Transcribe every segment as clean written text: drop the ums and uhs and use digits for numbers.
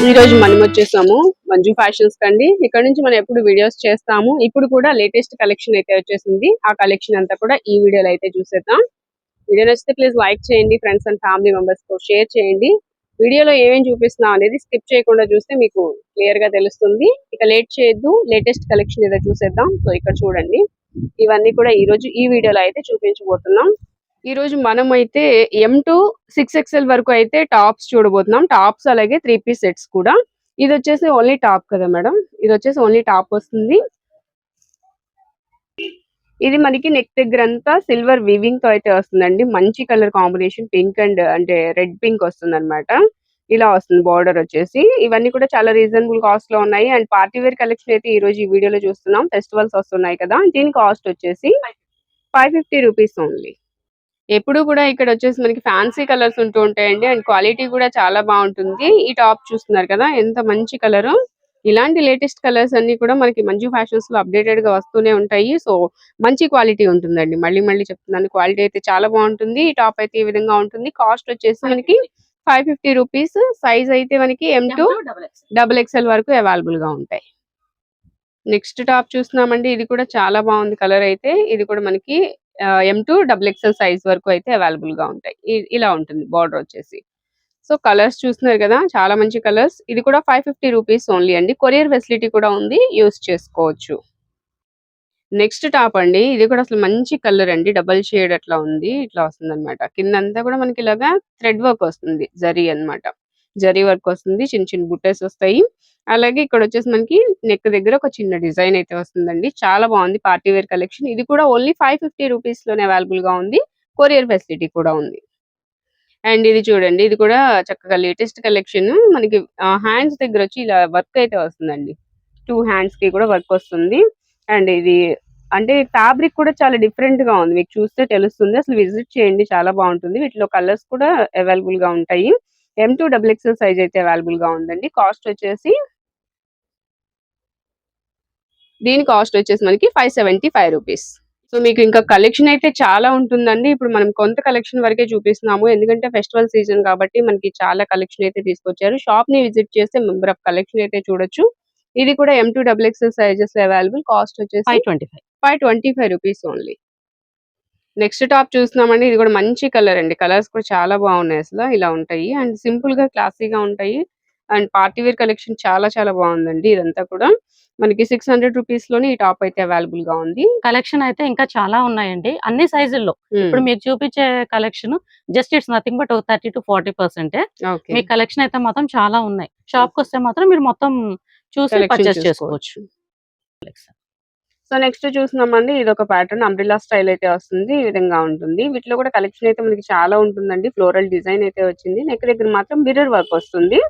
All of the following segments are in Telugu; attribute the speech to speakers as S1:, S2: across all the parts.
S1: ఈ రోజు మనం వచ్చేసాము మంజు ఫ్యాషన్స్ కండి. ఇక్కడ నుంచి మనం ఎప్పుడు వీడియోస్ చేస్తాము. ఇప్పుడు కూడా లేటెస్ట్ కలెక్షన్ అయితే వచ్చేసింది. ఆ కలెక్షన్ అంతా కూడా ఈ వీడియోలో అయితే చూసేద్దాం. వీడియో నచ్చితే ప్లీజ్ లైక్ చేయండి, ఫ్రెండ్స్ అండ్ ఫ్యామిలీ మెంబర్స్ తో షేర్ చేయండి. వీడియోలో ఏమేమి చూపిస్తున్నాం అనేది స్కిప్ చేయకుండా చూస్తే మీకు క్లియర్ గా తెలుస్తుంది. ఇక లేట్ చేయొద్దు, లేటెస్ట్ కలెక్షన్ ఏదో చూసేద్దాం. సో ఇక్కడ చూడండి, ఇవన్నీ కూడా ఈ రోజు ఈ వీడియోలో అయితే చూపించబోతున్నాం. ఈ రోజు మనం అయితే M to 6XL వరకు అయితే టాప్స్ చూడబోతున్నాం. టాప్స్ అలాగే 3 పీస్ సెట్స్ కూడా. ఇది వచ్చేసి ఓన్లీ టాప్ కదా మేడం, ఇది వచ్చేసి ఓన్లీ టాప్ వస్తుంది. ఇది మనకి నెక్ దగ్గర అంతా సిల్వర్ వీవింగ్ తో అయితే వస్తుందండి. మంచి కలర్ కాంబినేషన్, పింక్ అండ్ అంటే రెడ్ పింక్ వస్తుంది అనమాట. ఇలా వస్తుంది బార్డర్ వచ్చేసి. ఇవన్నీ కూడా చాలా రీజనబుల్ కాస్ట్ లో ఉన్నాయి. అండ్ పార్టీ వేర్ కలెక్షన్ అయితే ఈ రోజు ఈ వీడియోలో చూస్తున్నాం. ఫెస్టివల్స్ వస్తున్నాయి కదా, దీని కాస్ట్ వచ్చేసి 550 రూపీస్ ఓన్లీ. ఎప్పుడు కూడా ఇక్కడ వచ్చేసి మనకి ఫ్యాన్సీ కలర్స్ ఉంటూ ఉంటాయండి. అండ్ క్వాలిటీ కూడా చాలా బాగుంటుంది. ఈ టాప్ చూస్తున్నారు కదా, ఎంత మంచి కలర్. ఇలాంటి లేటెస్ట్ కలర్స్ అన్ని కూడా మనకి మంజు ఫ్యాషన్స్ లో అప్డేటెడ్ గా వస్తూనే ఉంటాయి. సో మంచి క్వాలిటీ ఉంటుందండి. మళ్ళీ మళ్ళీ చెప్తున్నాను, క్వాలిటీ అయితే చాలా బాగుంటుంది. ఈ టాప్ అయితే ఈ విధంగా ఉంటుంది. కాస్ట్ వచ్చేసి మనకి 550 రూపీస్. సైజ్ అయితే మనకి M to XXL వరకు అవైలబుల్ గా ఉంటాయి. నెక్స్ట్ టాప్ చూస్తున్నామండి. ఇది కూడా చాలా బాగుంది కలర్ అయితే. ఇది కూడా మనకి M to XXL సైజ్ వరకు అయితే అవైలబుల్ గా ఉంటాయి. ఇలా ఉంటుంది బార్డర్ వచ్చేసి. సో కలర్స్ చూస్తున్నారు కదా, చాలా మంచి కలర్స్. ఇది కూడా 550 రూపీస్ ఓన్లీ అండి. కొరియర్ ఫెసిలిటీ కూడా ఉంది, యూస్ చేసుకోవచ్చు. నెక్స్ట్ టాప్ అండి. ఇది కూడా అసలు మంచి కలర్ అండి. డబల్ షేడ్ అట్లా ఉంది, ఇట్లా వస్తుంది అనమాట. కిందంతా కూడా మనకి ఇలాగా థ్రెడ్ వర్క్ వస్తుంది, జరీ అన్నమాట. జరీ వర్క్ వస్తుంది, చిన్న చిన్న బుట్టెస్ వస్తాయి. అలాగే ఇక్కడ వచ్చేసి మనకి నెక్ దగ్గర ఒక చిన్న డిజైన్ అయితే వస్తుందండి. చాలా బాగుంది పార్టీ వేర్ కలెక్షన్. ఇది కూడా ఓన్లీ 550 రూపీస్ లోనే అవైలబుల్ గా ఉంది. కొరియర్ ఫెసిలిటీ కూడా ఉంది. అండ్ ఇది చూడండి, ఇది కూడా చక్కగా లేటెస్ట్ కలెక్షన్. మనకి హ్యాండ్స్ దగ్గర వచ్చి ఇలా వర్క్ అయితే వస్తుందండి. 2 హ్యాండ్స్ కి కూడా వర్క్ వస్తుంది. అండ్ ఇది అంటే ఫ్యాబ్రిక్ కూడా చాలా డిఫరెంట్ గా ఉంది. మీకు చూస్తే తెలుస్తుంది. అసలు విజిట్ చేయండి, చాలా బాగుంటుంది. వీటిలో కలర్స్ కూడా అవైలబుల్ గా ఉంటాయి. M to XXL సైజ్ అయితే అవైలబుల్ గా ఉందండి. కాస్ట్ వచ్చేసి దీని కాస్ట్ వచ్చేసి మనకి 575 రూపీస్. సో మీకు ఇంకా కలెక్షన్ అయితే చాలా ఉంటుందండి. ఇప్పుడు మనం కొంత కలెక్షన్ వరకే చూపిస్తున్నాము, ఎందుకంటే ఫెస్టివల్ సీజన్ కాబట్టి మనకి చాలా కలెక్షన్ అయితే తీసుకొచ్చారు. షాప్ ని విజిట్ చేస్తే మెంబర్ ఆఫ్ కలెక్షన్ అయితే చూడొచ్చు. ఇది కూడా M to XXL sizes available. Cost వచ్చేసి 525 రూపీస్ ఓన్లీ. నెక్స్ట్ టాప్ చూస్తున్నామండి. ఇది కూడా మంచి కలర్ అండి. కలర్స్ కూడా చాలా బాగున్నాయి, అసలు ఇలా ఉంటాయి. అండ్ సింపుల్ గా క్లాసీగా ఉంటాయి. అండ్ పార్టీ వేర్ కలెక్షన్ చాలా చాలా బాగుందండి. ఇదంతా కూడా మనకి 600 రూపీస్ లోనే ఈ టాప్ అయితే అవైలబుల్ గా ఉంది.
S2: కలెక్షన్ అయితే ఇంకా చాలా ఉన్నాయండి, అన్ని సైజుల్లో. ఇప్పుడు మీకు చూపించే collection just it's nothing but 30 to 40%. Me collection అయితే మాత్రం చాలా ఉన్నాయి. షాప్ కి వస్తే మాత్రం మీరు మొత్తం చూసి పర్చేస్ చేసుకోవచ్చు.
S1: సో నెక్స్ట్ చూస్తున్నామండి, ఇది ఒక ప్యాటర్న్ అంబ్రిల్లా స్టైల్ అయితే వస్తుంది. ఈ విధంగా ఉంటుంది. వీటిలో కూడా కలెక్షన్ అయితే మనకి చాలా ఉంటుందండి. ఫ్లోరల్ డిజైన్ అయితే వచ్చింది. నెక్ దగ్గర మాత్రం మిర్రర్ వర్క్ వస్తుంది.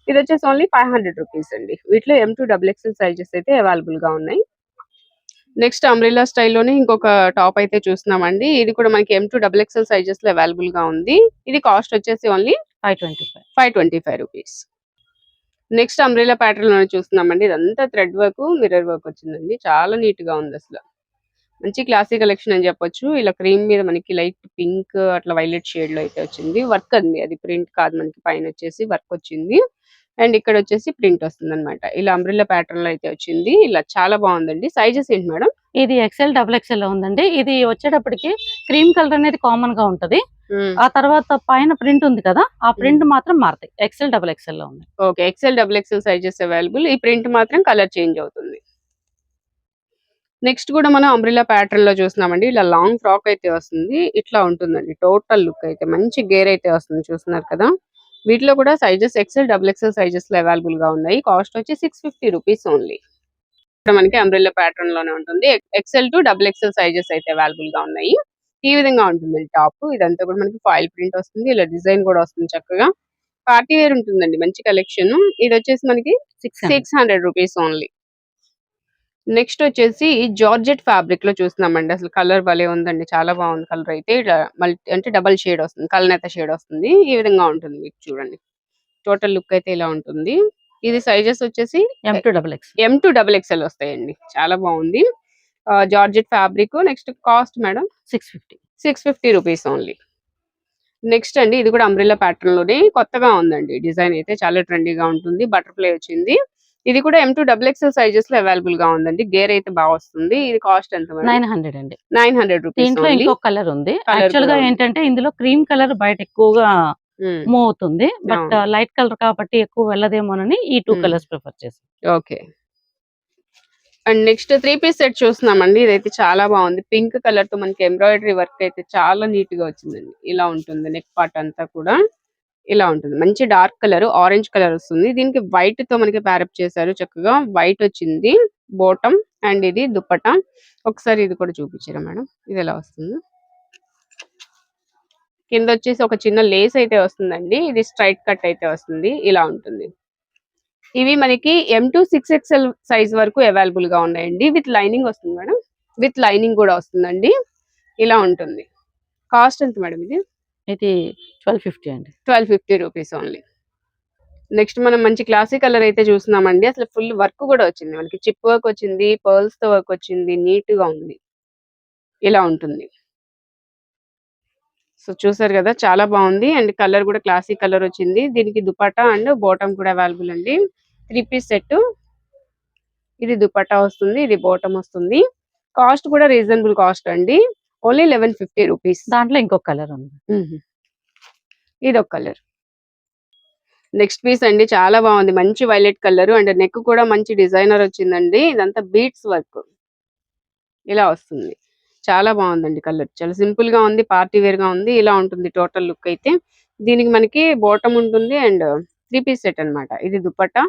S1: ఇది వచ్చేసి ఓన్లీ 500 రూపీస్ అండి. వీటిలో M to XXL సైజెస్ అయితే అవైలబుల్ గా ఉన్నాయి. నెక్స్ట్ అంబ్రిల్లా స్టైల్లోనే ఇంకొక టాప్ అయితే చూస్తున్నామండి. ఇది కూడా మనకి M to XXL సైజెస్ లో అవైలబుల్ గా ఉంది. ఇది కాస్ట్ వచ్చేసి only 525 rupees. Next umbrella pattern లో చూస్తున్నామండి. ఇదంతా థ్రెడ్ వర్క్, మిర్రర్ వర్క్ వచ్చిందండి. చాలా నీట్ గా ఉంది అసలు. మంచి క్లాసీ కలెక్షన్ అని చెప్పొచ్చు. ఇలా క్రీమ్ మీద మనకి లైట్ పింక్ అట్లా వైలెట్ షేడ్ లో అయితే వచ్చింది. వర్క్ అండి, అది ప్రింట్ కాదు. మనకి పైన వచ్చేసి వర్క్ వచ్చింది. అండ్ ఇక్కడ వచ్చేసి ప్రింట్ వస్తుంది అనమాట. ఇలా అంబ్రిల్లా ప్యాటర్న్ లో అయితే వచ్చింది. ఇలా చాలా బాగుందండి. సైజెస్ ఏంటి మేడం?
S2: ఇది XL, XXL లో ఉందండి. ఇది వచ్చేటప్పటికి క్రీమ్ కలర్ అనేది కామన్ గా ఉంటది. ఆ తర్వాత పైన ప్రింట్ ఉంది కదా, ఆ ప్రింట్ మాత్రం మారుతాయి. XL లో ఉంది.
S1: Okay, XL sizes available. ఈ ప్రింట్ మాత్రం కలర్ చేంజ్ అవుతుంది. నెక్స్ట్ కూడా మనం అంబ్రిల్లా ప్యాటర్న్ లో చూస్తున్నామండి. ఇలా లాంగ్ ఫ్రాక్ అయితే వస్తుంది. ఇట్లా ఉంటుందండి టోటల్ లుక్ అయితే. మంచి గేర్ అయితే వస్తుంది, చూస్తున్నారు కదా. వీటిలో కూడా సైజెస్ XL సైజెస్ లో అవైలబుల్ గా ఉన్నాయి. కాస్ట్ వచ్చి 650 రూపీస్ ఓన్లీ. ఇక్కడ మనకి అంబ్రిల్లా ప్యాటర్న్ లోనే ఉంటుంది. XL to XXL సైజెస్ అయితే అవైలబుల్ గా ఉన్నాయి. ఈ విధంగా ఉంటుంది టాప్. ఇదంతా కూడా మనకి ఫాయిల్ ప్రింట్ వస్తుంది. ఇలా డిజైన్ కూడా వస్తుంది చక్కగా. పార్టీ వేర్ ఉంటుందండి, మంచి కలెక్షన్. ఇది వచ్చేసి మనకి 600 రూపీస్ ఓన్లీ. నెక్స్ట్ వచ్చేసి జార్జెట్ ఫ్యాబ్రిక్ లో చూస్తున్నామండి. అసలు కలర్ భలే ఉందండి, చాలా బాగుంది కలర్ అయితే. ఇలా అంటే డబల్ షేడ్ వస్తుంది, కలనేత షేడ్ వస్తుంది. ఈ విధంగా ఉంటుంది. మీకు చూడండి టోటల్ లుక్ అయితే ఇలా ఉంటుంది. ఇది సైజెస్ వచ్చేసి M to XXL వస్తాయండి. చాలా బాగుంది. Georgette fabric. Next cost madam
S2: 650
S1: 650 rupees only. Next అండి ఇది కూడా అంబ్రెల్లా ప్యాటర్న్ లోనే కొత్తగా ఉందండి. డిజైన్ అయితే చాలా ట్రెండీగా ఉంటుంది. బటర్‌ఫ్లై వచ్చింది. ఇది కూడా M2 డబుల్ ఎక్స్ఎల్ సైజెస్ లో అవైలబుల్ గా ఉందండి. గేర్ అయితే బాగా వస్తుంది. ఇది కాస్ట్ ఎంత మేడం?
S2: 900 అండి.
S1: 900 రూపీస్
S2: దీంట్లో
S1: ఓన్లీ.
S2: ఇంకొక కలర్ ఉంది.
S1: కలర్
S2: యాక్చువల్
S1: కూడా
S2: గా
S1: ఉంది.
S2: ఏంటంటే ఇందులో క్రీమ్ కలర్ బయట ఎక్కువగా
S1: హ్మ్.
S2: మూవ్ అవుతుంది. బట్
S1: అవును.
S2: లైట్ కలర్ కాబట్టి ఎక్కువ వెళ్ళదేమోనని ఈ 2
S1: హ్మ్.
S2: కలర్స్ ప్రిఫర్ చేశాను.
S1: Okay. And next 3 piece set చూస్తున్నామండి. ఇదైతే చాలా బాగుంది. పింక్ కలర్ తో మనకి ఎంబ్రాయిడరీ వర్క్ అయితే చాలా నీట్ గా వచ్చిందండి. ఇలా ఉంటుంది నెక్ పార్ట్ అంతా కూడా. ఇలా ఉంటుంది. మంచి డార్క్ కలర్, ఆరెంజ్ కలర్ వస్తుంది. దీనికి వైట్ తో మనకి ప్యారప్ చేశారు చక్కగా. వైట్ వచ్చింది బాటమ్ అండ్ ఇది దుపట్టా. ఒకసారి ఇది కూడా చూపించారా మేడం? ఇది ఎలా వస్తుంది? కింద వచ్చేసి ఒక చిన్న లేస్ అయితే వస్తుందండి. ఇది స్ట్రైట్ కట్ అయితే వస్తుంది. ఇలా ఉంటుంది. ఇవి మనకి M2 6XL సైజ్ వరకు అవైలబుల్ గా ఉన్నాయండి. విత్ లైనింగ్ వస్తుంది మేడం. విత్ లైనింగ్ కూడా వస్తుందండి. ఇలా ఉంటుంది. కాస్ట్ ఎంత మేడం ఇది?
S2: ఇది 1250 అండి.
S1: 1250 రూపీస్ ఓన్లీ. నెక్స్ట్ మనం మంచి క్లాసీ కలర్ అయితే చూస్తున్నామండి. అసలు ఫుల్ వర్క్ కూడా వచ్చింది. మనకి చిప్ వర్క్ వచ్చింది, పర్ల్స్ తో వర్క్ వచ్చింది, నీట్ గా ఉంది. ఇలా ఉంటుంది. సో చూసారు కదా, చాలా బాగుంది. అండ్ కలర్ కూడా క్లాసీ కలర్ వచ్చింది. దీనికి దుపట్టా అండ్ బాటమ్ కూడా అవైలబుల్ అండి. 3 పీస్ సెట్. ఇది దుపట్టా వస్తుంది, ఇది బాటమ్ వస్తుంది. కాస్ట్ కూడా రీజనబుల్ కాస్ట్ అండి. Only 1150 rupees.
S2: దాంట్లో ఇంకొక కలర్ ఉంది.
S1: ఇది ఒక కలర్. నెక్స్ట్ పీస్ అండి, చాలా బాగుంది. మంచి వైలెట్ కలర్ అండ్ నెక్ కూడా మంచి డిజైనర్ వచ్చిందండి. ఇదంతా బీట్స్ వర్క్ ఇలా వస్తుంది. చాలా బాగుందండి కలర్. చాలా సింపుల్ గా ఉంది, పార్టీ వేర్ గా ఉంది. ఇలా ఉంటుంది టోటల్ లుక్ అయితే. దీనికి మనకి బాటమ్ ఉంటుంది అండ్ 3 పీస్ సెట్ అన్నమాట. ఇది dupatta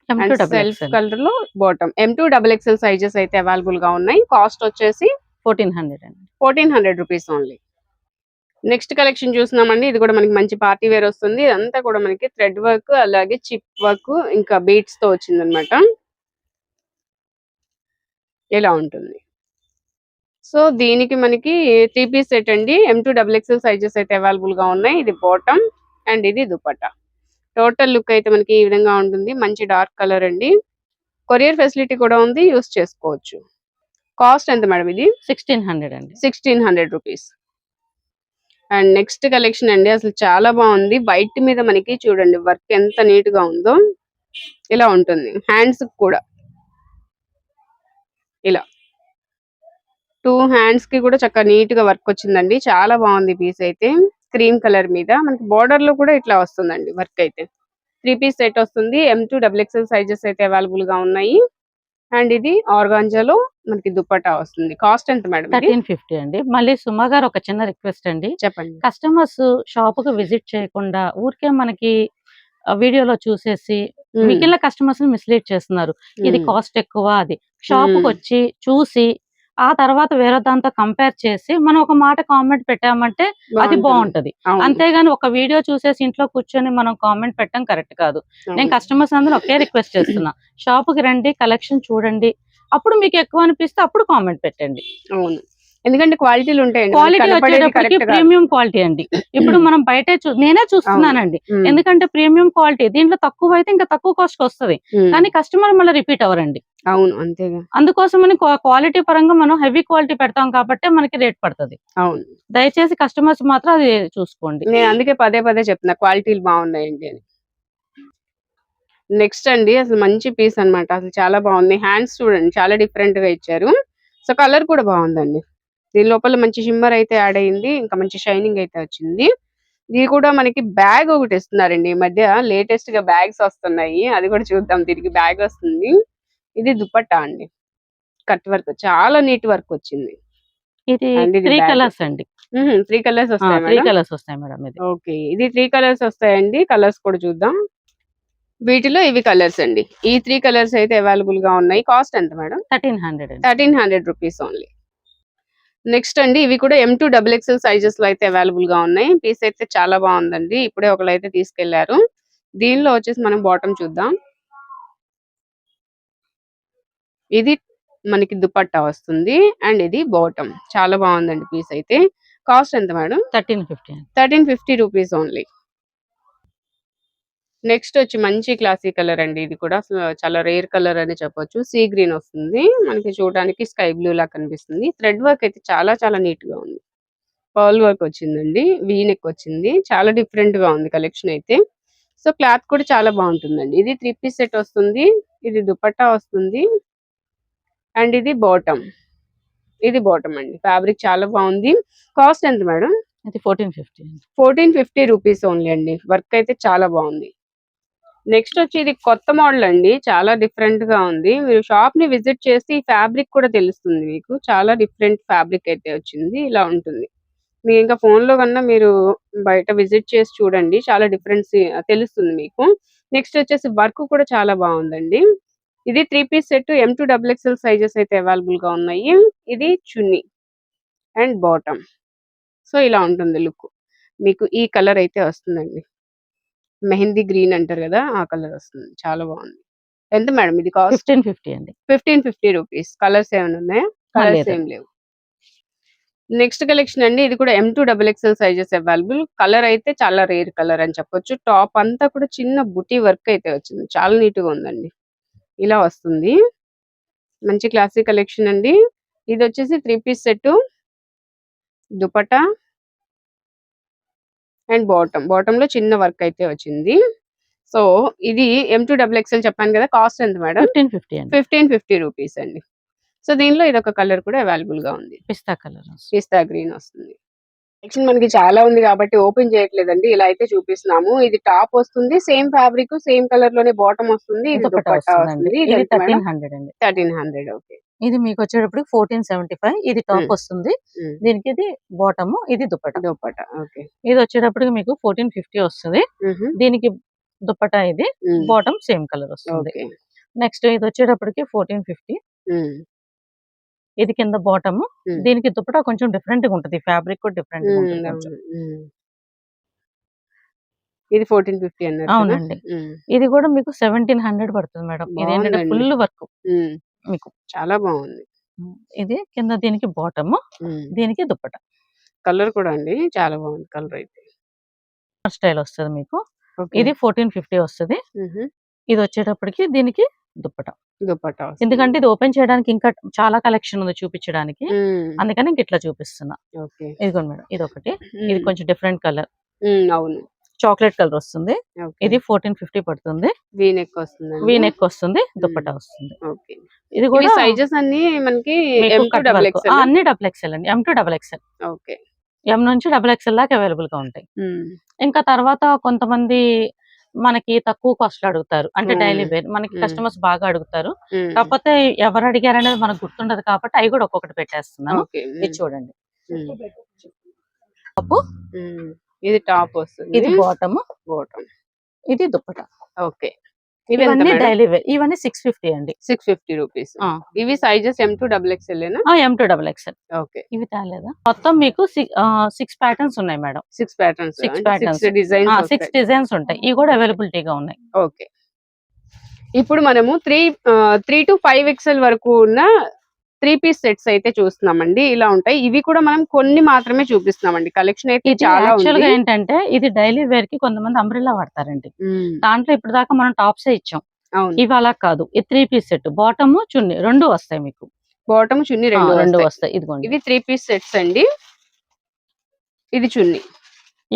S1: and
S2: M2 double
S1: self
S2: XL
S1: colour లో bottom. M2 double XL sizes అయితే అవైలబుల్ గా ఉన్నాయి. కాస్ట్ వచ్చేసి
S2: 1400 అండి.
S1: 1400 రూపీస్ ఓన్లీ. నెక్స్ట్ కలెక్షన్ చూస్తున్నామండి. ఇది కూడా మనకి మంచి పార్టీ వేర్ వస్తుంది. ఇదంతా కూడా మనకి థ్రెడ్ వర్క్, అలాగే చిప్ వర్క్, ఇంకా బీట్స్ తో వచ్చింది అనమాట. ఇలా ఉంటుంది. సో దీనికి మనకి 3 పీస్ సెట్ అండి. M2 డబుల్ ఎక్స్ఎల్ సైజెస్ అయితే అవైలబుల్ గా ఉన్నాయి. ఇది బాటమ్ అండ్ ఇది దుపట్టా. టోటల్ లుక్ అయితే మనకి ఈ విధంగా ఉంటుంది. మంచి డార్క్ కలర్ అండి. కొరియర్ ఫెసిలిటీ కూడా ఉంది, యూస్ చేసుకోవచ్చు. కాస్ట్ ఎంత మేడం ఇది?
S2: 1600 అండి.
S1: 1600 రూపీస్. అండ్ నెక్స్ట్ కలెక్షన్ అండి, అసలు చాలా బాగుంది. వైట్ మీద మనకి చూడండి వర్క్ ఎంత నీట్ గా ఉందో. ఇలా ఉంటుంది. హ్యాండ్స్ కూడా ఇలా 2 హ్యాండ్స్ కి కూడా చక్కగా నీట్ గా వర్క్ వచ్చిందండి. చాలా బాగుంది పీస్ అయితే. క్రీమ్ కలర్ మీద మనకి బార్డర్ లో కూడా ఇట్లా వస్తుందండి వర్క్ అయితే. 3 పీస్ సెట్ వస్తుంది. M2 డబుల్ ఎక్స్ఎల్ సైజెస్ అయితే అవైలబుల్ గా ఉన్నాయి. అండ్ ఇది ఆర్గాంజాలో మనకి దుపట్టా వస్తుంది. కాస్ట్ ఎంత మేడం ఇది?
S2: 1350 అండి. మళ్ళీ సుమ గారు ఒక చిన్న రిక్వెస్ట్ అండి.
S1: చెప్పండి.
S2: కస్టమర్స్ షాప్ కు విజిట్ చేయకుండా ఊరికే మనకి వీడియోలో చూసేసి మిగిలిన కస్టమర్స్ ని మిస్లీడ్ చేస్తున్నారు. ఇది కాస్ట్ ఎక్కువ అది. షాప్ కు వచ్చి చూసి ఆ తర్వాత వేరే దాంతో కంపేర్ చేసి మనం ఒక మాట కామెంట్ పెట్టామంటే అది బాగుంటది. అంతేగాని ఒక వీడియో చూసేసి ఇంట్లో కూర్చొని మనం కామెంట్ పెట్టడం కరెక్ట్ కాదు. నేను కస్టమర్స్ అందరూ ఒకే రిక్వెస్ట్ చేస్తున్నా. షాప్ కి రండి, కలెక్షన్ చూడండి. అప్పుడు మీకు ఎక్కువ అనిపిస్తే అప్పుడు కామెంట్ పెట్టండి.
S1: అవును, ఎందుకంటే క్వాలిటీలు ఉంటాయండి.
S2: క్వాలిటీ వచ్చేటప్పటికి ప్రీమియం క్వాలిటీ అండి. ఇప్పుడు మనం బయట నేనే చూస్తున్నానండి. ఎందుకంటే ప్రీమియం క్వాలిటీ దీంట్లో తక్కువ అయితే ఇంకా తక్కువ కాస్ట్ వస్తుంది, కానీ కస్టమర్ మళ్ళీ రిపీట్ అవ్వరండి.
S1: అవును, అంతేగా.
S2: అందుకోసమని క్వాలిటీ పరంగా మనం హెవీ క్వాలిటీ పెడతాం కాబట్టి మనకి రేట్ పడుతుంది.
S1: అవును,
S2: దయచేసి కస్టమర్స్ మాత్రం అది చూసుకోండి.
S1: నేను అందుకే పదే పదే చెప్తున్నా క్వాలిటీలు బాగున్నాయండి అని. నెక్స్ట్ అండి, అసలు మంచి పీస్ అన్నమాట. అసలు చాలా బాగుంది. హ్యాండ్స్ చూడండి చాలా డిఫరెంట్ గా ఇచ్చారు. సో కలర్ కూడా బాగుందండి. దీని లోపల మంచి షిమ్మర్ అయితే యాడ్ అయింది. ఇంకా మంచి షైనింగ్ అయితే వచ్చింది. ఇది కూడా మనకి బ్యాగ్ ఒకటి ఇస్తున్నారండి. ఈ మధ్య లేటెస్ట్ గా బ్యాగ్స్ వస్తున్నాయి. అది కూడా చూద్దాం. దీనికి బ్యాగ్ వస్తుంది. ఇది దుపట్టా అండి. కట్ వర్క్ చాలా నీట్ వర్క్ వచ్చింది.
S2: ఇది
S1: అండ్ ఇది
S2: 3
S1: బ్యాగ్.
S2: కలర్స్ అండి.
S1: 3 కలర్స్ వస్తాయి
S2: 3
S1: మేడం.
S2: కలర్స్ వస్తాయి మేడం. ఇది
S1: ఓకే, ఇది 3 కలర్స్ వస్తాయండి. కలర్స్ కూడా చూద్దాం. వీటిలో ఇవి కలర్స్ అండి. ఈ 3 కలర్స్ అయితే అవైలబుల్ గా ఉన్నాయి. కాస్ట్ ఎంత మేడం?
S2: 1300 అండి.
S1: 1300 రూపీస్ ఓన్లీ. నెక్స్ట్ అండి, ఇవి కూడా M2 డబుల్ ఎక్స్ఎల్ సైజెస్ లో అయితే అవైలబుల్ గా ఉన్నాయి. పీస్ అయితే చాలా బాగుందండి. ఇప్పుడే ఒకళ్ళు అయితే తీసుకెళ్లారు. దీనిలో వచ్చేసి మనం బాటమ్ చూద్దాం. ఇది మనకి దుపట్టా వస్తుంది అండ్ ఇది బాటమ్. చాలా బాగుందండి పీస్ అయితే. కాస్ట్ ఎంత మేడం?
S2: 1350 అండి.
S1: 1350 రూపీస్ ఓన్లీ. నెక్స్ట్ వచ్చి మంచి క్లాసీ కలర్ అండి. ఇది కూడా అసలు చాలా రేర్ కలర్ అని చెప్పొచ్చు. సీ గ్రీన్ వస్తుంది. మనకి చూడడానికి స్కై బ్లూ లా కనిపిస్తుంది. థ్రెడ్ వర్క్ అయితే చాలా చాలా నీట్ గా ఉంది. పర్ల్ వర్క్ వచ్చిందండి. వీ నెక్ వచ్చింది. చాలా డిఫరెంట్ గా ఉంది కలెక్షన్ అయితే. సో క్లాత్ కూడా చాలా బాగుంటుందండి. ఇది 3 పీస్ సెట్ వస్తుంది. ఇది దుపట్టా వస్తుంది. అండ్ ఇది బాటమ్. ఇది బాటమ్ అండి. ఫ్యాబ్రిక్ చాలా బాగుంది. కాస్ట్ ఎంత మేడం?
S2: ఇది 1450 అండి.
S1: 1450 రూపీస్ ఓన్లీ అండి. వర్క్ అయితే చాలా బాగుంది. నెక్స్ట్ వచ్చి ఇది కొత్త మోడల్ అండి. చాలా డిఫరెంట్ గా ఉంది. మీరు షాప్ ని విజిట్ చేసి ఈ ఫ్యాబ్రిక్ కూడా తెలుస్తుంది మీకు. చాలా డిఫరెంట్ ఫ్యాబ్రిక్ అయితే వచ్చింది. ఇలా ఉంటుంది. మీరు ఇంకా ఫోన్ లో కన్నా మీరు బయట విజిట్ చేసి చూడండి. చాలా డిఫరెన్స్ తెలుస్తుంది మీకు. నెక్స్ట్ వచ్చేసి వర్క్ కూడా చాలా బాగుందండి. ఇది 3 piece set M2 XXL sizes అయితే అవైలబుల్ గా ఉన్నాయి. ఇది చున్నీ అండ్ బాటమ్. సో ఇలా ఉంటుంది లుక్. మీకు ఈ కలర్ అయితే వస్తుందండి. మెహందీ గ్రీన్ అంటారు కదా, ఆ కలర్ వస్తుంది. చాలా బాగుంది. ఎంత మేడం ఇది కాస్ట్?
S2: 1550 అండి.
S1: 1550 రూపీస్. కలర్స్ ఏమైనా ఉన్నాయా? కలర్స్ ఏం లేవు. నెక్స్ట్ కలెక్షన్ అండి. ఇది కూడా M2 XXL sizes available. Colour అయితే చాలా రేర్ కలర్ అని చెప్పొచ్చు. టాప్ అంతా కూడా చిన్న బుటీ వర్క్ అయితే వచ్చింది. చాలా నీట్ గా ఉందండి. ఇలా వస్తుంది. మంచి క్లాసిక్ కలెక్షన్ అండి. ఇది వచ్చేసి 3 piece set, dupatta and bottom. Bottom లో చిన్న వర్క్ అయితే వచ్చింది. సో ఇది M2 XXL చెప్పాను కదా. కాస్ట్ ఎంత మేడం?
S2: 1550 అండి.
S1: 1550 రూపీస్ అండి. సో దీనిలో ఇదొక కలర్ కూడా అవైలబుల్ గా ఉంది.
S2: పిస్తా కలర్.
S1: పిస్తా గ్రీన్ వస్తుంది. కలెక్షన్ మనకి చాలా ఉంది కాబట్టి ఓపెన్ చేయట్లేదండి. ఇలా అయితే చూపిస్తున్నాము. ఇది టాప్ వస్తుంది. సేమ్ ఫ్యాబ్రిక్, సేమ్ కలర్ లోనే బాటమ్ వస్తుంది. ఇది
S2: దుపట్టా
S1: దుపట్టా
S2: వస్తుందండి.
S1: వస్తుంది. ఇది
S2: ఇది
S1: ఎంత మేడం?
S2: 1300 అండి.
S1: 1300. ఓకే.
S2: ఇది మీకు వచ్చేటప్పుడు 1475. ఇది టాప్ వస్తుంది. దీనికి ఇది బాటమ్, ఇది దుపట్టా.
S1: దుపట్టా. ఓకే.
S2: ఇది వచ్చేటప్పటికి మీకు 1450 వస్తుంది. దీనికి దుపట్టా, ఇది బాటమ్ సేమ్ కలర్ వస్తుంది.
S1: ఓకే.
S2: నెక్స్ట్ ఇది వచ్చేటప్పటికి 1450. ఇది కింద బాటమ్. దీనికి దుపట్టా కొంచెం డిఫరెంట్ గా ఉంటది. ఫ్యాబ్రిక్ కూడా డిఫరెంట్ గా ఉంటుంది కొంచెం.
S1: ఇది 1450 అన్నారు కదా?
S2: అవునండి. ఇది కూడా మీకు 1700 పడుతుంది మేడం. ఇది ఏంటంటే
S1: బాగుందండి.
S2: ఫుల్ వర్క్ మీకు.
S1: చాలా బాగుంది.
S2: ఇది కింద దీనికి బాటమ్, దీనికి దుపట్టా.
S1: కలర్ కూడా అండి చాలా బాగుంది. కలర్ అయితే
S2: స్టైల్ వస్తుంది మీకు.
S1: ఓకే.
S2: ఇది 1450 వస్తుంది. ఇది వచ్చేటప్పటికి దీనికి దుపట్టా.
S1: దుపట్టా వస్తుంది.
S2: ఎందుకంటే ఇది ఓపెన్ చేయడానికి ఇంకా చాలా కలెక్షన్ ఉంది చూపించడానికి. అందుకని ఇంక ఇట్లా చూపిస్తున్నా.
S1: ఓకే.
S2: ఇదిగోండి మేడం. ఇది ఒకటి. ఇది కొంచెం డిఫరెంట్ కలర్.
S1: అవును.
S2: చాక్లెట్ కలర్ వస్తుంది.
S1: ఓకే.
S2: ఇది 1450 పడుతుంది.
S1: వీ నెక్ వస్తుంది.
S2: వీ నెక్ వస్తుంది. దుపట్టా వస్తుంది.
S1: ఓకే.
S2: ఇది
S1: ఇవి
S2: కూడా
S1: సైజెస్ అన్ని మనకి
S2: మీకు
S1: M2
S2: కట్ వర్క్.
S1: XXL.
S2: అన్ని XXL అండి. M2 XXL.
S1: ఓకే.
S2: M నుంచి XXL దాకా అవైలబుల్ గా ఉంటాయి. ఇంకా తర్వాత కొంతమంది మనకి తక్కువ కాస్ట్ లో అడుగుతారు. అంటే డైలీ వేర్ మనకి కస్టమర్స్ బాగా అడుగుతారు. కాకపోతే ఎవరు అడిగారనేది మనకు గుర్తుండదు కాబట్టి అవి కూడా ఒక్కొక్కటి పెట్టేస్తున్నాను.
S1: ఓకే.
S2: ఇది చూడండి.
S1: ఇది టాప్ వస్తుంది.
S2: ఇది బాటమ్,
S1: బాటమ్.
S2: ఇది దుపట్టా.
S1: ఓకే. ఇవి ఎంత
S2: ఇవన్నీ
S1: మేడం?
S2: Daily wear. ఇవన్నీ 650 అండి.
S1: 650 రూపీస్. ఇవి సైజెస్ M2 XXL ఏనా?
S2: M2 XXL.
S1: ఓకే.
S2: ఇవి తేలేదా? మొత్తం మీకు 6 ప్యాటర్న్స్ ఉన్నాయి madam.
S1: 6 patterns.
S2: 6 patterns.
S1: 6 designs.
S2: 6 designs ఉంటాయి. ఇవి కూడా అవైలబిలిటీగా ఉన్నాయి.
S1: ఓకే. ఇప్పుడు మనము 3 to 5 XL వరకు ఉన్న 3 పీస్ సెట్స్ అయితే చూస్తున్నామండి. ఇలా ఉంటాయి. ఇవి కూడా మనం కొన్ని మాత్రమే చూపిస్తున్నామండి. కలెక్షన్ అయితే చాలా
S2: యాక్చువల్ గా
S1: ఉంది.
S2: ఏంటంటే ఇది డైలీ వేర్ కి కొంతమంది అంబ్రెల్లా వాడతారండి. దాంట్లో ఇప్పుడు దాకా మనం టాప్సే ఇచ్చాం.
S1: అవును.
S2: ఇవి అలా కాదు. ఇది 3 పీస్ సెట్. బాటమ్, చున్నీ రెండు వస్తాయి మీకు.
S1: బాటమ్, చున్నీ రెండు
S2: వస్తాయి. ఇదిగోండి.
S1: ఇవి 3 పీస్ సెట్స్ అండి. ఇది చున్నీ.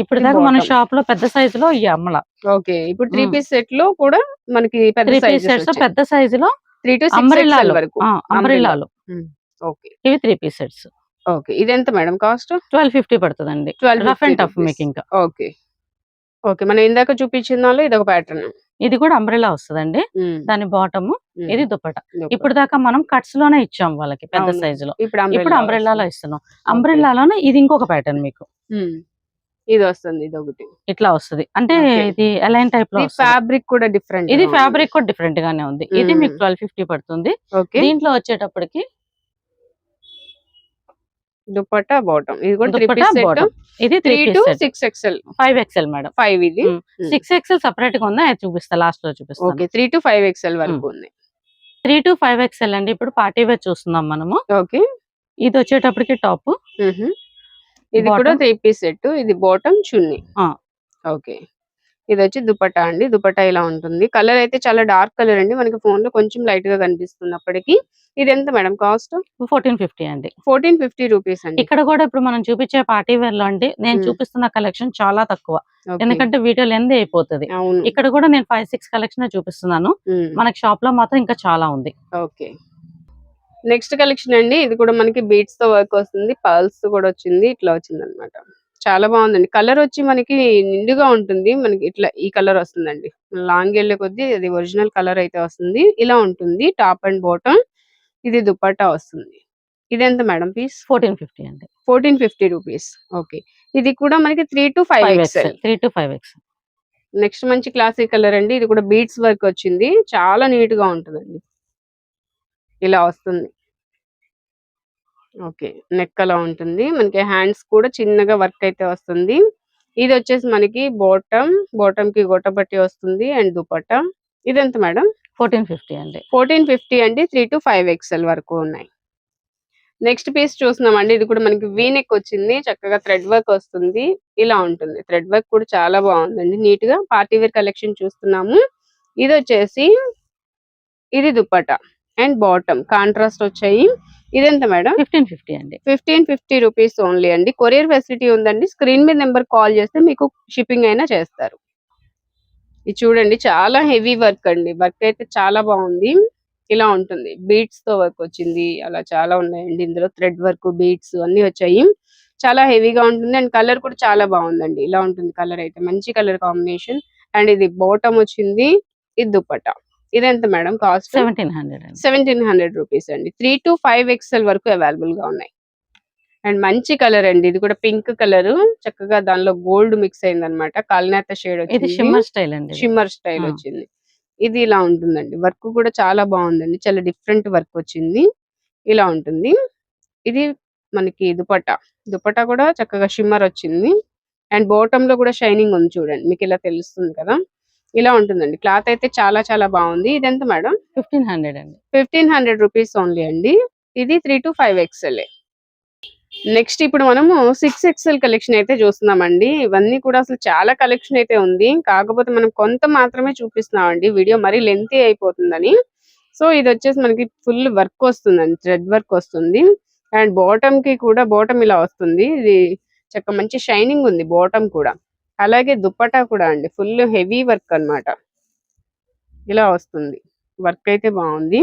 S2: ఇప్పుడు దాకా మన షాప్ లో పెద్ద సైజులో ఈ అమ్మల.
S1: ఓకే. ఇప్పుడు 3 పీస్ సెట్ లో కూడా మనకి పెద్ద
S2: 3 పీస్ సెట్స్ పెద్ద సైజులో
S1: 3 to 6
S2: అంబ్రెల్లాలు
S1: వరకు.
S2: అంబ్రెల్లాలు.
S1: ఓకే.
S2: ఇవి 3 పీస్ సెట్స్.
S1: ఓకే. ఇది ఎంత మేడం కాస్ట్?
S2: 1250 పడుతుందండి. Rough and tough making.
S1: Okay. Okay. మనం ఇందాక చూపించిన దానిలో ఇది ఒక ప్యాటర్న్.
S2: ఇది కూడా అంబ్రెల్లా వస్తుందండి. దాని బాటమ్, ఇది దుపట్టా. ఇప్పుడు దాకా మనం కట్స్ లోనే ఇచ్చాం వాళ్ళకి పెద్ద సైజులో. ఇప్పుడు అంబ్రెల్లాలో ఇస్తున్నాం. అంబ్రెల్లాలోనే ఇది ఇంకొక ప్యాటర్న్ మీకు.
S1: ఇది వస్తుంది. ఇది ఒకటి
S2: ఇట్లా వస్తుంది. అంటే ఇది అలైన్ టైప్ లో
S1: ఫ్యాబ్రిక్ కూడా డిఫరెంట్.
S2: ఇది ఫ్యాబ్రిక్ కూడా డిఫరెంట్ గానే ఉంది. ఇది మీకు 1250 పడుతుంది. దీంట్లో వచ్చేటప్పటికి
S1: దుపట్టా, బాటమ్. ఇది కూడా 3 పీస్ సెట్.
S2: ఇది
S1: 3 to 6 XL.
S2: 5 XL madam.
S1: 5 ఇది.
S2: 6 XL సెపరేట్ గా ఉంది. అది చూపిస్తా లాస్ట్ లో చూపిస్తాను.
S1: ఓకే. 3 to 5 XL వరకు ఉంది.
S2: 3 to 5 XL అండి. ఇప్పుడు పార్టీ వేర్ చూస్తున్నాం మనము.
S1: ఓకే.
S2: ఇది వచ్చేటప్పటికి టాప్.
S1: ఇది కూడా 3 పీస్ సెట్. ఇది బాటమ్, చున్నీ. ఓకే. ఇది వచ్చి దుపట్టా అండి. దుపట్టా ఇలా ఉంటుంది. కలర్ అయితే చాలా డార్క్ కలర్ అండి. మనకి ఫోన్ లో కొంచెం లైట్ గా కనిపిస్తున్నప్పటికీ ఇది ఎంత మేడం కాస్ట్?
S2: 1450 అండి.
S1: 1450 రూపీస్ అండి.
S2: ఇక్కడ కూడా ఇప్పుడు మనం చూపించే పార్టీ వేర్ లో అండి నేను చూపిస్తున్న కలెక్షన్ చాలా తక్కువ, ఎందుకంటే వీడియో లెంత్ అయిపోతుంది. ఇక్కడ కూడా నేను 5-6 కలెక్షన్ చూపిస్తున్నాను. మనకి షాప్ లో మాత్రం ఇంకా చాలా ఉంది.
S1: ఓకే, నెక్స్ట్ కలెక్షన్ అండి. ఇది కూడా మనకి బీట్స్ తో వర్క్ వస్తుంది, పర్ల్స్ కూడా వచ్చింది, ఇట్లా వచ్చింది అనమాట. చాలా బాగుందండి. కలర్ వచ్చి మనకి నిండుగా ఉంటుంది. మనకి ఇట్లా ఈ కలర్ వస్తుందండి. లాంగ్ వెళ్ళే కొద్దీ అది ఒరిజినల్ కలర్ అయితే వస్తుంది. ఇలా ఉంటుంది టాప్ అండ్ బాటమ్. ఇది దుపట్టా వస్తుంది. ఇది ఎంత మేడం పీస్?
S2: 1450 అండి.
S1: 1450 రూపీస్. ఓకే, ఇది కూడా మనకి 3 to 5 XL.
S2: 3 to 5 XL.
S1: Next మంచి క్లాసిక్ కలర్ అండి. ఇది కూడా బీట్స్ వర్క్ వచ్చింది. చాలా నీట్ గా ఉంటుందండి. ఇలా వస్తుంది. ఓకే, నెక్ అలా ఉంటుంది. మనకి హ్యాండ్స్ కూడా చిన్నగా వర్క్ అయితే వస్తుంది. ఇది వచ్చేసి మనకి బాటమ్ కి గొట్టపట్టి వస్తుంది అండ్ దుపట్టా. ఇది ఎంత మేడం?
S2: 1450 అండి.
S1: 1450 అండి. 3 to 5 XL వరకు ఉన్నాయి. నెక్స్ట్ పీస్ చూస్తున్నామండి. ఇది కూడా మనకి వీ నెక్ వచ్చింది. చక్కగా థ్రెడ్ వర్క్ వస్తుంది. ఇలా ఉంటుంది. థ్రెడ్ వర్క్ కూడా చాలా బాగుందండి. నీట్ గా పార్టీ వేర్ కలెక్షన్ చూస్తున్నాము. ఇది వచ్చేసి ఇది దుపట్టా అండ్ బాటమ్ కాంట్రాస్ట్ వచ్చాయి. ఇదెంత మేడం?
S2: 1550 అండి.
S1: 1550 రూపీస్ ఓన్లీ అండి. కొరియర్ ఫెసిలిటీ ఉందండి. స్క్రీన్ మీద నెంబర్ కాల్ చేస్తే మీకు షిప్పింగ్ అయినా చేస్తారు. ఇది చూడండి, చాలా హెవీ వర్క్ అండి. వర్క్ అయితే చాలా బాగుంది. ఇలా ఉంటుంది. బీట్స్ తో వర్క్ వచ్చింది. అలా చాలా ఉన్నాయండి. ఇందులో థ్రెడ్ వర్క్, బీట్స్ అన్ని వచ్చాయి. చాలా హెవీగా ఉంటుంది అండ్ కలర్ కూడా చాలా బాగుందండి. ఇలా ఉంటుంది కలర్ అయితే, మంచి కలర్ కాంబినేషన్. అండ్ ఇది బాటమ్ వచ్చింది. ఇది దుపట్టా. ఇదెంత మేడం కాస్ట్?
S2: 1700 అండి.
S1: 1700 రూపీస్ అండి. 3 to 5 XL వరకు అవైలబుల్ గా ఉన్నాయి. అండ్ మంచి కలర్ అండి. ఇది కూడా పింక్ కలర్, చక్కగా దానిలో గోల్డ్ మిక్స్ అయింది అనమాట. కల్నేత షేడ్
S2: ఇది
S1: వచ్చింది.
S2: షిమ్మర్ స్టైల్ అండి.
S1: షిమ్మర్ స్టైల్ వచ్చింది. ఇది ఇలా ఉంటుందండి. వర్క్ కూడా చాలా బాగుందండి. చాలా డిఫరెంట్ వర్క్ వచ్చింది. ఇలా ఉంటుంది. ఇది మనకి దుపట్టా. దుపట్టా కూడా చక్కగా షిమ్మర్ వచ్చింది. అండ్ బాటమ్ లో కూడా షైనింగ్ ఉంది చూడండి. మీకు ఇలా తెలుస్తుంది కదా. ఇలా ఉంటుందండి. క్లాత్ అయితే చాలా చాలా బాగుంది. ఇది ఎంత మేడం?
S2: 1500 అండి.
S1: 1500 రూపీస్ ఓన్లీ అండి. ఇది 3 to 5 XL. నెక్స్ట్ ఇప్పుడు మనము 6 XL కలెక్షన్ అయితే చూస్తున్నామండి. ఇవన్నీ కూడా అసలు చాలా కలెక్షన్ అయితే ఉంది. కాకపోతే మనం కొంత మాత్రమే చూపిస్తున్నామండి. వీడియో మరీ లెంతీ అయిపోతుందని. సో ఇది వచ్చేసి మనకి ఫుల్ వర్క్ వస్తుందండి. థ్రెడ్ వర్క్ వస్తుంది. అండ్ బాటమ్ కి కూడా బాటమ్ ఇలా వస్తుంది. ఇది చక్క మంచి షైనింగ్ ఉంది బాటమ్ కూడా. అలాగే దుపట్టా కూడా అండి ఫుల్ హెవీ వర్క్ అన్నమాట. ఇలా వస్తుంది. వర్క్ అయితే బాగుంది.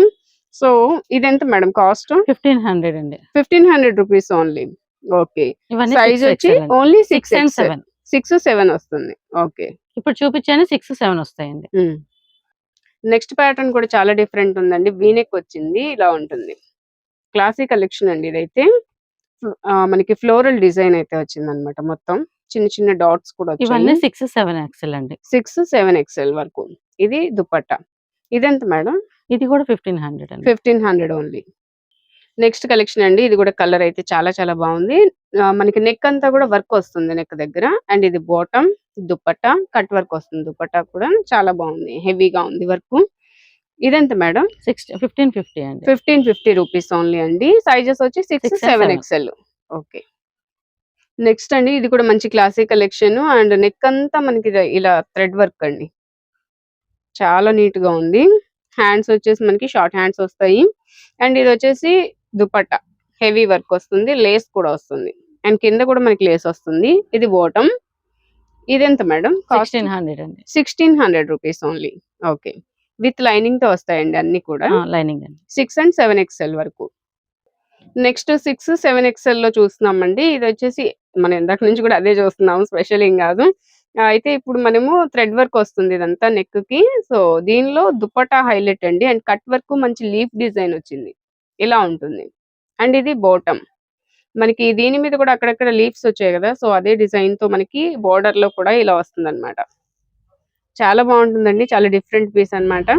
S1: సో ఇదెంత మేడం కాస్ట్?
S2: 1500 అండి.
S1: 1500 రూపీస్ ఓన్లీ. ఓకే,
S2: ఇవన్నీ
S1: సైజ్
S2: 6
S1: వచ్చి
S2: XL అండి.
S1: Only
S2: 6
S1: 6
S2: and
S1: XL.
S2: 7.
S1: 6-7 వస్తుంది. ఓకే,
S2: ఇప్పుడు చూపించాను 6-7 వస్తాయండి.
S1: నెక్స్ట్ ప్యాటర్న్ కూడా చాలా డిఫరెంట్ ఉందండి. వీనెక్ వచ్చింది. ఇలా ఉంటుంది. క్లాసిక్ కలెక్షన్ అండి ఇదైతే. మనకి ఫ్లోరల్ డిజైన్ అయితే వచ్చింది అనమాట. మొత్తం చిన్న చిన్న డాట్స్ కూడా
S2: ఇవన్నీ
S1: వచ్చాయి.
S2: 6-7 XL అండి.
S1: 6-7 XL వరకు. ఇది దుపట్టా. ఇదెంత మేడం?
S2: ఇది కూడా 1500 అండి.
S1: 1500 ఓన్లీ. నెక్స్ట్ కలెక్షన్ అండి. ఇది కూడా కలర్ అయితే చాలా చాలా బాగుంది. మనకి నెక్ అంతా కూడా వర్క్ వస్తుంది నెక్ దగ్గర. అండ్ ఇది బాటమ్, దుపట్టా కట్ వర్క్ వస్తుంది. దుపట్టా కూడా చాలా బాగుంది. హెవీగా ఉంది వర్క్. ఇదెంత మేడం?
S2: 1550 అండి.
S1: 1550 రూపీస్ ఓన్లీ అండి. సైజెస్ వచ్చి 6-7 XL. ఓకే, నెక్స్ట్ అండి. ఇది కూడా మంచి క్లాసిక్ కలెక్షన్. అండ్ నెక్ అంతా మనకి ఇలా థ్రెడ్ వర్క్ అండి. చాలా నీట్ గా ఉంది. హ్యాండ్స్ వచ్చేసి మనకి షార్ట్ హ్యాండ్స్ వస్తాయి. అండ్ ఇది వచ్చేసి దుపట్టా హెవీ వర్క్ వస్తుంది. లేస్ కూడా వస్తుంది. అండ్ కింద కూడా మనకి లేస్ వస్తుంది. ఇది బాటమ్. ఇదెంత మేడం?
S2: 1600 అండి.
S1: 1600 rupees only. Okay, with lining తో వస్తాయండి అన్ని కూడా.
S2: లైనింగ్ అండి.
S1: 6 and 7 XL వరకు. నెక్స్ట్ 6-7 XL లో చూస్తున్నామండి. ఇది వచ్చేసి మనం ఇందాక నుంచి కూడా అదే చూస్తున్నాము. స్పెషల్ ఏం కాదు. అయితే ఇప్పుడు మనము థ్రెడ్ వర్క్ వస్తుంది ఇదంతా నెక్ కి. సో దీనిలో దుపట్టా హైలైట్ అండి. అండ్ కట్ వర్క్ మంచి లీఫ్ డిజైన్ వచ్చింది. ఇలా ఉంటుంది. అండ్ ఇది బాటమ్. మనకి దీని మీద కూడా అక్కడక్కడ లీవ్స్ వచ్చాయి కదా. సో అదే డిజైన్ తో మనకి బోర్డర్ లో కూడా ఇలా వస్తుంది అనమాట. చాలా బాగుంటుందండి. చాలా డిఫరెంట్ పీస్ అన్నమాట.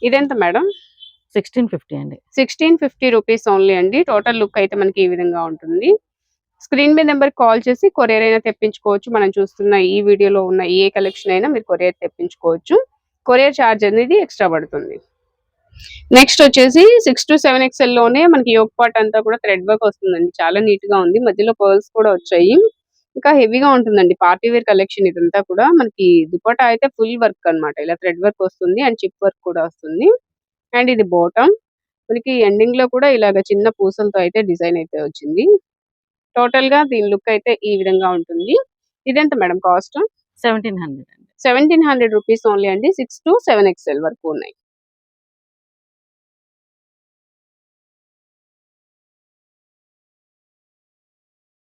S1: ఇదెంత మేడం?
S2: 1650 అండి.
S1: 1650 రూపీస్ ఓన్లీ అండి. టోటల్ లుక్ అయితే మనకి ఈ విధంగా ఉంటుంది. స్క్రీన్ మీద నెంబర్ కాల్ చేసి కొరియర్ అయినా తెప్పించుకోవచ్చు. మనం చూస్తున్న ఈ వీడియోలో ఉన్న ఏ కలెక్షన్ అయినా మీరు కొరియర్ తెప్పించుకోవచ్చు. కొరియర్ ఛార్జ్ అనేది ఎక్స్ట్రా పడుతుంది. నెక్స్ట్ వచ్చేసి 6-7 XL లోనే మనకి యోక్ పార్ట్ అంతా కూడా థ్రెడ్ వర్క్ వస్తుందండి. చాలా నీట్ గా ఉంది. మధ్యలో పర్ల్స్ కూడా వచ్చాయి. ఇంకా హెవీగా ఉంటుందండి. పార్టీ వేర్ కలెక్షన్ ఇదంతా కూడా. మనకి దుపట్టా అయితే ఫుల్ వర్క్ అన్నమాట. ఇలా థ్రెడ్ వర్క్ వస్తుంది అండ్ చిప్ వర్క్ కూడా వస్తుంది. అండ్ ఇది బాటమ్. మనకి ఎండింగ్‌లో కూడా ఇలాగ చిన్న పూసలతో అయితే డిజైన్ అయితే వచ్చింది. టోటల్‌గా దీని లుక్ అయితే ఈ విధంగా ఉంటుంది. ఇదెంత మేడం కాస్ట్?
S2: 1700 అండి.
S1: 1700 రూపీస్ ఓన్లీ అండి. 6-7 ఎక్స్‌ఎల్ వరకు ఉన్నాయి.